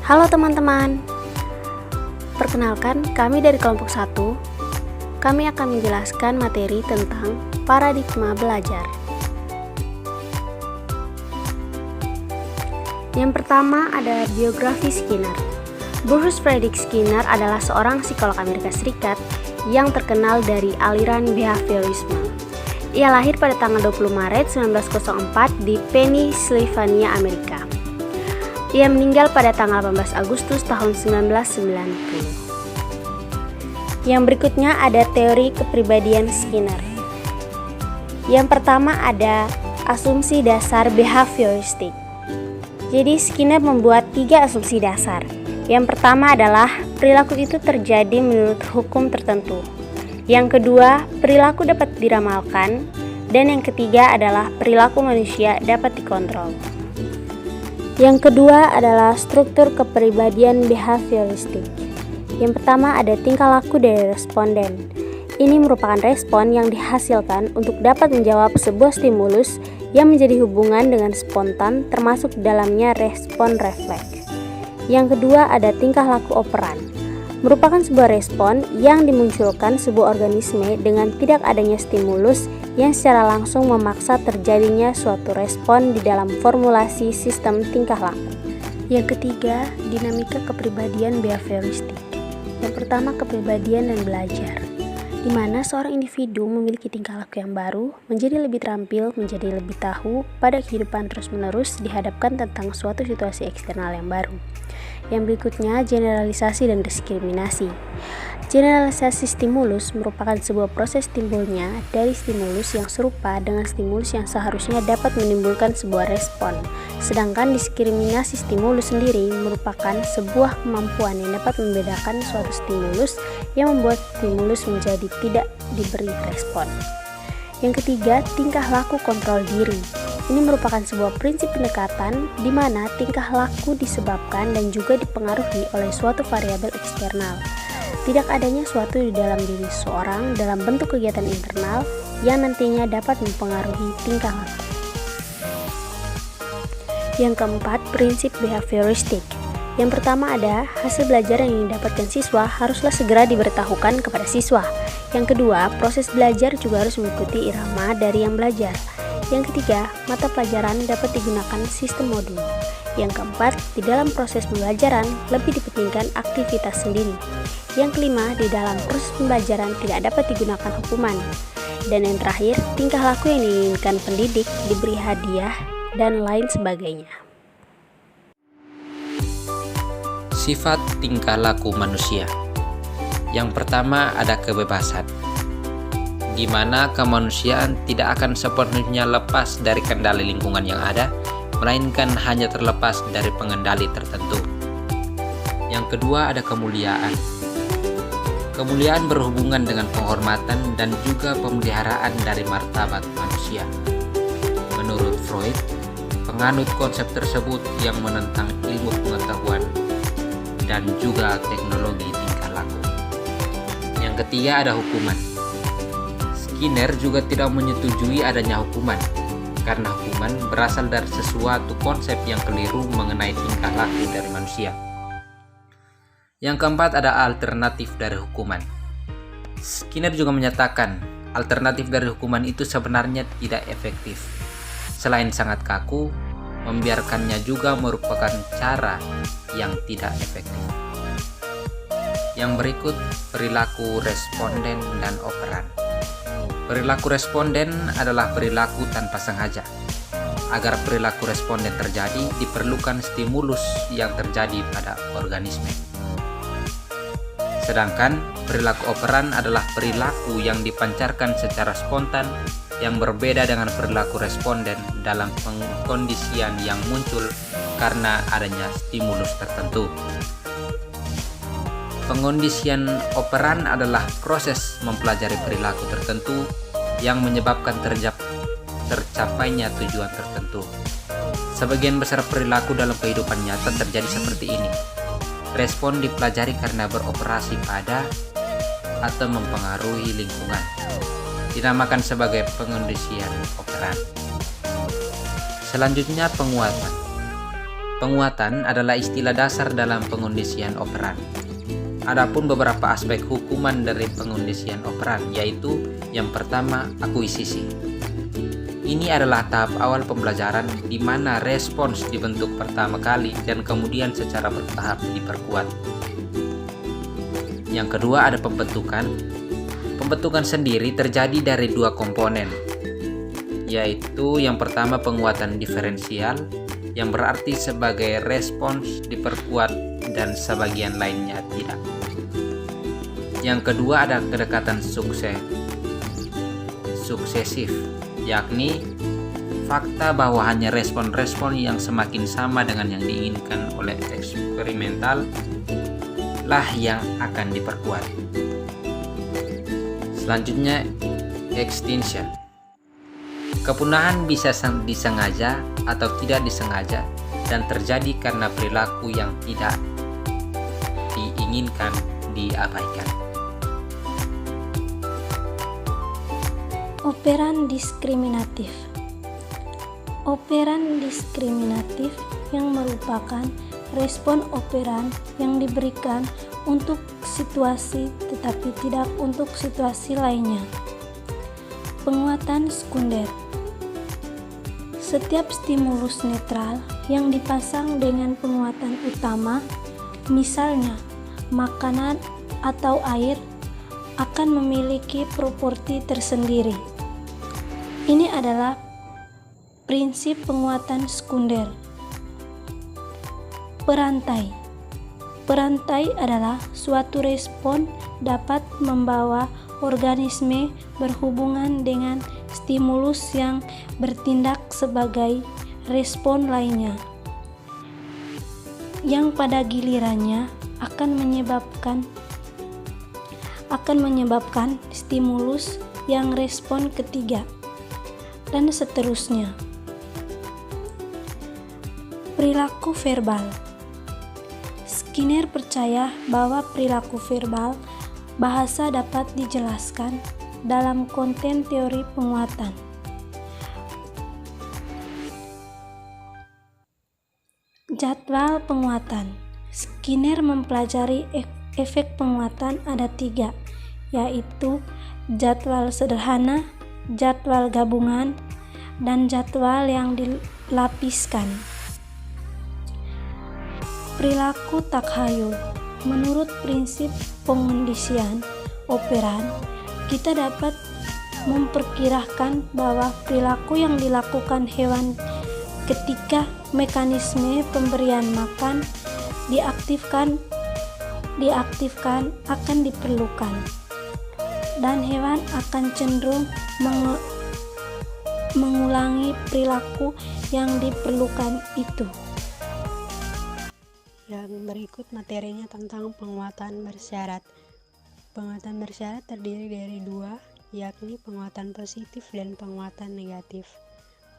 Halo teman-teman, perkenalkan kami dari kelompok 1. Kami akan menjelaskan materi tentang paradigma belajar. Yang pertama ada biografi Skinner. Bruce Frederick Skinner adalah seorang psikolog Amerika Serikat yang terkenal dari aliran behaviorisme. Ia lahir pada tanggal 20 Maret 1904 di Pennsylvania, Amerika. Ia meninggal pada tanggal 18 Agustus tahun 1990. Yang berikutnya ada teori kepribadian Skinner. Yang pertama ada asumsi dasar behavioristik. Jadi Skinner membuat 3 asumsi dasar. Yang pertama adalah perilaku itu terjadi menurut hukum tertentu. Yang kedua, perilaku dapat diramalkan. Dan yang ketiga adalah perilaku manusia dapat dikontrol. Yang kedua adalah struktur kepribadian behavioristik. Yang pertama ada tingkah laku dari responden. Ini merupakan respon yang dihasilkan untuk dapat menjawab sebuah stimulus yang menjadi hubungan dengan spontan, termasuk dalamnya respon refleks. Yang kedua ada tingkah laku operan. Merupakan sebuah respon yang dimunculkan sebuah organisme dengan tidak adanya stimulus yang secara langsung memaksa terjadinya suatu respon di dalam formulasi sistem tingkah laku. Yang ketiga, dinamika kepribadian behavioristik. Yang pertama, kepribadian dan belajar, di mana seorang individu memiliki tingkah laku yang baru, menjadi lebih terampil, menjadi lebih tahu pada kehidupan terus-menerus dihadapkan tentang suatu situasi eksternal yang baru. Yang berikutnya, generalisasi dan diskriminasi. Generalisasi stimulus merupakan sebuah proses timbulnya dari stimulus yang serupa dengan stimulus yang seharusnya dapat menimbulkan sebuah respon. Sedangkan diskriminasi stimulus sendiri merupakan sebuah kemampuan yang dapat membedakan suatu stimulus yang membuat stimulus menjadi tidak diberi respon. Yang ketiga, tingkah laku kontrol diri. Ini merupakan sebuah prinsip pendekatan di mana tingkah laku disebabkan dan juga dipengaruhi oleh suatu variabel eksternal. Tidak adanya suatu di dalam diri seseorang dalam bentuk kegiatan internal yang nantinya dapat mempengaruhi tingkah laku. Yang keempat, prinsip behavioristik. Yang pertama ada hasil belajar yang didapatkan siswa haruslah segera diberitahukan kepada siswa. Yang kedua, proses belajar juga harus mengikuti irama dari yang belajar. Yang ketiga, mata pelajaran dapat digunakan sistem modul. Yang keempat, di dalam proses pembelajaran lebih dipentingkan aktivitas sendiri. Yang kelima, di dalam proses pembelajaran tidak dapat digunakan hukuman. Dan yang terakhir, tingkah laku yang diinginkan pendidik diberi hadiah dan lain sebagainya. Sifat tingkah laku manusia. Yang pertama ada kebebasan, di mana kemanusiaan tidak akan sepenuhnya lepas dari kendali lingkungan yang ada, melainkan hanya terlepas dari pengendali tertentu. Yang kedua ada kemuliaan. Kemuliaan berhubungan dengan penghormatan dan juga pemeliharaan dari martabat manusia. Menurut Freud, penganut konsep tersebut yang menentang ilmu pengetahuan dan juga teknologi tingkah laku. Yang ketiga ada hukuman. Skinner juga tidak menyetujui adanya hukuman, karena hukuman berasal dari sesuatu konsep yang keliru mengenai tingkah laku dari manusia. Yang keempat ada alternatif dari hukuman. Skinner juga menyatakan alternatif dari hukuman itu sebenarnya tidak efektif. Selain sangat kaku, membiarkannya juga merupakan cara yang tidak efektif. Yang berikut, perilaku responden dan operan. Perilaku responden adalah perilaku tanpa sengaja. Agar perilaku responden terjadi, diperlukan stimulus yang terjadi pada organisme. Sedangkan perilaku operan adalah perilaku yang dipancarkan secara spontan yang berbeda dengan perilaku responden dalam pengkondisian yang muncul karena adanya stimulus tertentu. Pengkondisian operan adalah proses mempelajari perilaku tertentu yang menyebabkan tercapainya tujuan tertentu. Sebagian besar perilaku dalam kehidupan nyata terjadi seperti ini. Respon dipelajari karena beroperasi pada atau mempengaruhi lingkungan. Dinamakan sebagai pengkondisian operan. Selanjutnya penguatan. Penguatan adalah istilah dasar dalam pengondisian operan. Adapun beberapa aspek hukuman dari pengondisian operan, yaitu yang pertama, akuisisi. Ini adalah tahap awal pembelajaran di mana respons dibentuk pertama kali dan kemudian secara bertahap diperkuat. Yang kedua ada pembentukan. Pembentukan sendiri terjadi dari dua komponen, yaitu yang pertama penguatan diferensial, yang berarti sebagai respons diperkuat dan sebagian lainnya tidak. Yang kedua ada kedekatan suksesif, yakni fakta bahwa hanya respon-respon yang semakin sama dengan yang diinginkan oleh eksperimental lah yang akan diperkuat. Selanjutnya, extinction. Kepunahan bisa disengaja atau tidak disengaja dan terjadi karena perilaku yang tidak diinginkan diabaikan. Operan diskriminatif. Operan diskriminatif yang merupakan respon operan yang diberikan untuk situasi tetapi tidak untuk situasi lainnya. Penguatan sekunder. Setiap stimulus netral yang dipasang dengan penguatan utama, misalnya makanan atau air, akan memiliki properti tersendiri. Ini adalah prinsip penguatan sekunder. Perantai. Perantai adalah suatu respon dapat membawa organisme berhubungan dengan stimulus yang bertindak sebagai respon lainnya, yang pada gilirannya akan menyebabkan stimulus yang respon ketiga, dan seterusnya. Perilaku verbal. Skinner percaya bahwa perilaku verbal bahasa dapat dijelaskan dalam konten teori penguatan. Jadwal penguatan. Skinner mempelajari efek penguatan ada 3, yaitu jadwal sederhana, jadwal gabungan, dan jadwal yang dilapiskan. Perilaku takhayul. Menurut prinsip pengondisian operan, kita dapat memperkirakan bahwa perilaku yang dilakukan hewan ketika mekanisme pemberian makan diaktifkan akan diperlukan, dan hewan akan cenderung mengulangi perilaku yang diperlukan itu. Yang berikut materinya tentang penguatan bersyarat. Penguatan bersyarat terdiri dari 2, yakni penguatan positif dan penguatan negatif.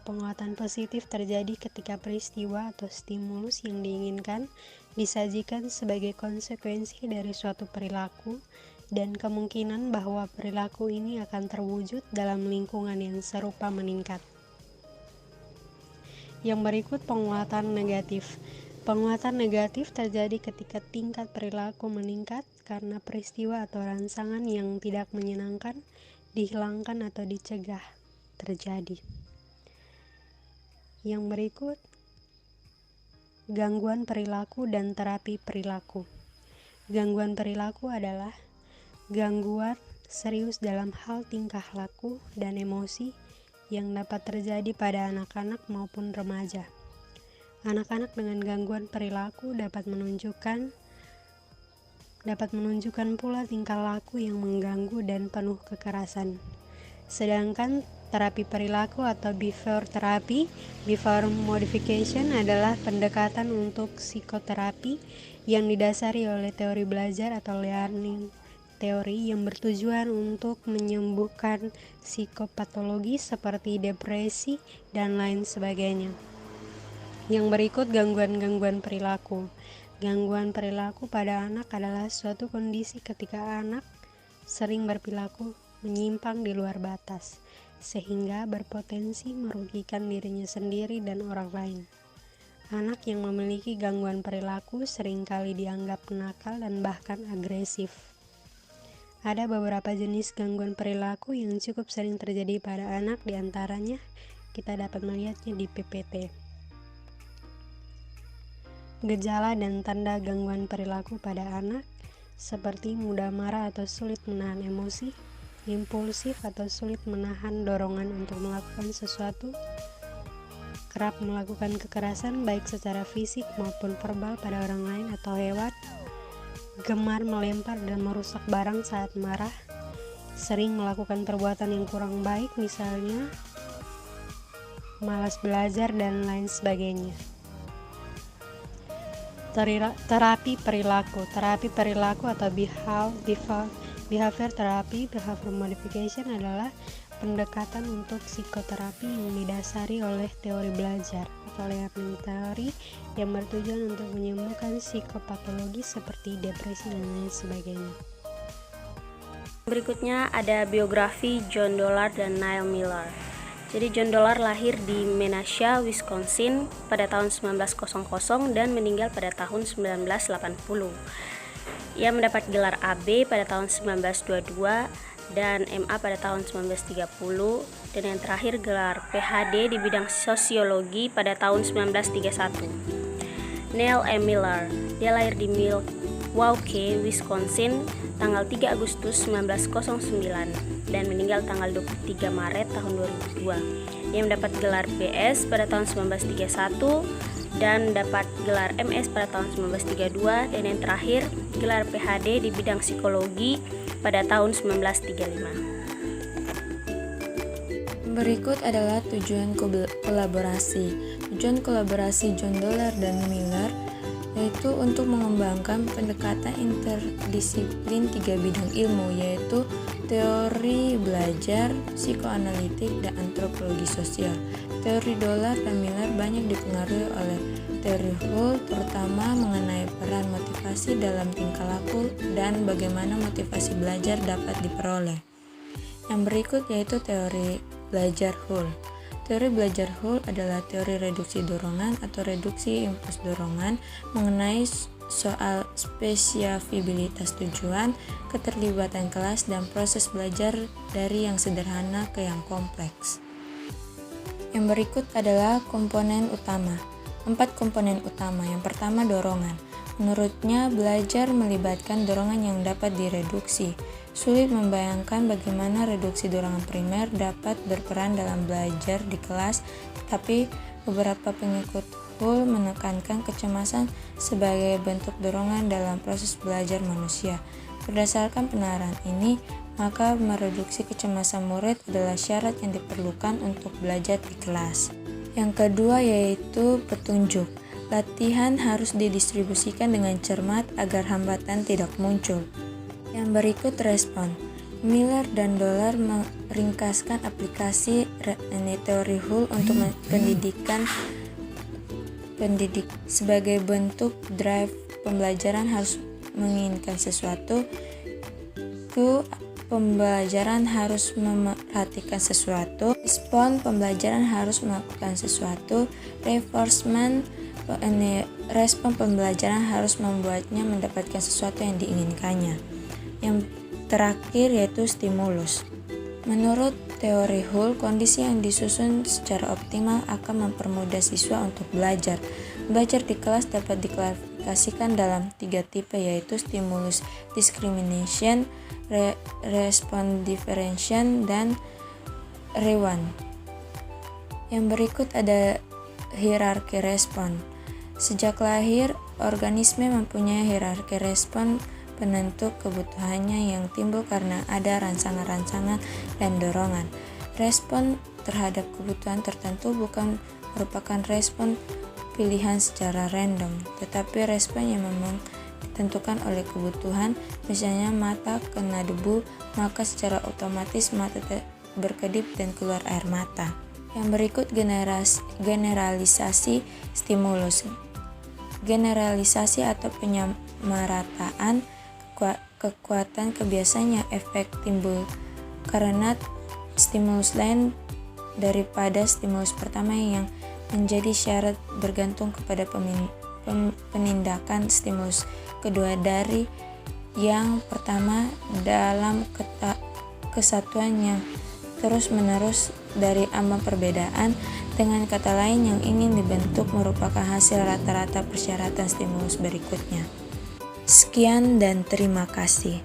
Penguatan positif terjadi ketika peristiwa atau stimulus yang diinginkan disajikan sebagai konsekuensi dari suatu perilaku dan kemungkinan bahwa perilaku ini akan terwujud dalam lingkungan yang serupa meningkat. Yang berikut penguatan negatif. Penguatan negatif terjadi ketika tingkat perilaku meningkat karena peristiwa atau rangsangan yang tidak menyenangkan dihilangkan atau dicegah terjadi. Yang berikut, gangguan perilaku dan terapi perilaku. Gangguan perilaku adalah gangguan serius dalam hal tingkah laku dan emosi yang dapat terjadi pada anak-anak maupun remaja. Anak-anak dengan gangguan perilaku dapat menunjukkan pula tingkah laku yang mengganggu dan penuh kekerasan. Sedangkan terapi perilaku atau behavior therapy, behavior modification adalah pendekatan untuk psikoterapi yang didasari oleh teori belajar atau learning teori yang bertujuan untuk menyembuhkan psikopatologi seperti depresi dan lain sebagainya. Yang berikut gangguan-gangguan perilaku. Gangguan perilaku pada anak adalah suatu kondisi ketika anak sering berperilaku menyimpang di luar batas, sehingga berpotensi merugikan dirinya sendiri dan orang lain. anak yang memiliki gangguan perilaku seringkali dianggap nakal dan bahkan agresif. Ada beberapa jenis gangguan perilaku yang cukup sering terjadi pada anak, diantaranya kita dapat melihatnya di PPT. Gejala dan tanda gangguan perilaku pada anak seperti mudah marah atau sulit menahan emosi, impulsif atau sulit menahan dorongan untuk melakukan sesuatu, kerap melakukan kekerasan baik secara fisik maupun verbal pada orang lain atau hewan, gemar melempar dan merusak barang saat marah, sering melakukan perbuatan yang kurang baik misalnya malas belajar dan lain sebagainya. Terapi perilaku atau behavior therapy, behavior modification adalah pendekatan untuk psikoterapi yang didasari oleh teori belajar atau learning theory yang bertujuan untuk menyembuhkan psikopatologi seperti depresi dan lain sebagainya. Berikutnya ada biografi John Dollard dan Neil Miller. Jadi John Dollard lahir di Menasha, Wisconsin pada tahun 1900 dan meninggal pada tahun 1980. Ia mendapat gelar AB pada tahun 1922 dan MA pada tahun 1930 dan yang terakhir gelar PhD di bidang sosiologi pada tahun 1931. Neil M. Miller, dia lahir di Milwaukee, Wisconsin tanggal 3 Agustus 1909 dan meninggal tanggal 23 Maret tahun 2002. Ia mendapat gelar BS pada tahun 1931 dan dapat gelar MS pada tahun 1932 dan yang terakhir gelar PhD di bidang psikologi pada tahun 1935. Berikut adalah tujuan kolaborasi. Tujuan kolaborasi John Dollard dan Miller yaitu untuk mengembangkan pendekatan interdisiplin 3 bidang ilmu, yaitu teori belajar, psikoanalitik, dan antropologi sosial. Teori Dollard dan Miller banyak dipengaruhi oleh teori Hull, terutama mengenai peran motivasi dalam tingkah laku dan bagaimana motivasi belajar dapat diperoleh. Yang berikut yaitu teori belajar Hull. Teori belajar Hull adalah teori reduksi dorongan atau reduksi impuls dorongan mengenai soal spesifikabilitas tujuan, keterlibatan kelas, dan proses belajar dari yang sederhana ke yang kompleks. Yang berikut adalah komponen utama. 4 komponen utama. Yang pertama, dorongan. Menurutnya, belajar melibatkan dorongan yang dapat direduksi. Sulit membayangkan bagaimana reduksi dorongan primer dapat berperan dalam belajar di kelas, tapi beberapa pengikut Hull menekankan kecemasan sebagai bentuk dorongan dalam proses belajar manusia. Berdasarkan penerapan ini, maka mereduksi kecemasan murid adalah syarat yang diperlukan untuk belajar di kelas. Yang kedua yaitu petunjuk. Latihan harus didistribusikan dengan cermat agar hambatan tidak muncul. Yang berikut respon. Miller dan Dollard meringkaskan aplikasi teori Hull untuk pendidik sebagai bentuk drive pembelajaran harus menginginkan sesuatu. Pembelajaran harus memperhatikan sesuatu. Respon pembelajaran harus melakukan sesuatu. Reinforcement respon pembelajaran harus membuatnya mendapatkan sesuatu yang diinginkannya. Yang terakhir yaitu stimulus. Menurut teori Hull, kondisi yang disusun secara optimal akan mempermudah siswa untuk belajar. Belajar di kelas dapat diklasifikasikan dalam 3 tipe, yaitu stimulus discrimination, respon differentiation, dan reward. Yang berikut ada hierarki respon. Sejak lahir, organisme mempunyai hierarki respon penentu kebutuhannya yang timbul karena ada rangsangan-rangsangan dan dorongan. Respon terhadap kebutuhan tertentu bukan merupakan respon pilihan secara random, tetapi respon yang memang ditentukan oleh kebutuhan. Misalnya mata kena debu, maka secara otomatis mata berkedip dan keluar air mata. Yang berikut generalisasi stimulus. Generalisasi atau penyamarataan kekuatan kebiasaannya efek timbul karena stimulus lain daripada stimulus pertama yang menjadi syarat bergantung kepada penindakan stimulus kedua dari yang pertama dalam kesatuan yang terus-menerus dari ambang perbedaan. Dengan kata lain, yang ingin dibentuk merupakan hasil rata-rata persyaratan stimulus berikutnya. Sekian dan terima kasih.